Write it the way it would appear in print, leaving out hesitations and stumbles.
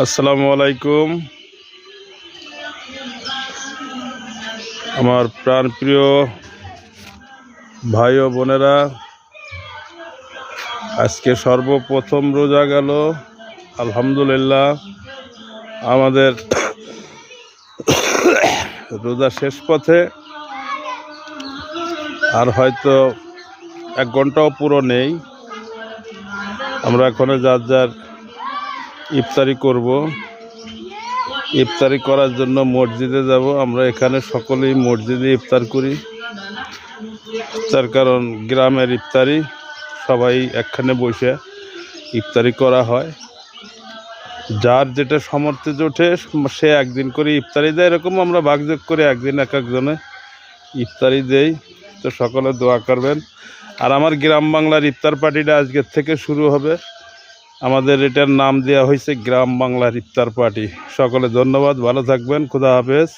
আসসালামু আলাইকুম। আমার প্রাণপ্রিয় ভাই ও বোনেরা, আজকে সর্বপ্রথম রোজা গেল। আলহামদুলিল্লাহ, আমাদের রোজা শেষ পথে। আর হয়তো 1 ঘন্টাও পুরো নেই। আমরা এখন যার যার ইফতারি করব। ইফতারি করার জন্য মসজিদে যাব। আমরা এখানে সকলেই মসজিদে ইফতার করি, তার কারণ গ্রামের ইফতারি সবাই একখানে বসে ইফতারি করা হয়। যার যেটা সামর্থ্যে জোটে সে একদিন করে ইফতারি দেয়। এরকম আমরা ভাগযোগ করে একদিন এক একজনে ইফতারি দেই। তো সকলে দোয়া করবেন। আর আমার গ্রাম বাংলার ইফতার পার্টিটা আজকের থেকে শুরু হবে। আমাদের এটার নাম দেওয়া হয়েছে গ্রাম বাংলার ইফতার পার্টি। সকলে ধন্যবাদ, ভালো থাকবেন, খুদা হাফেজ।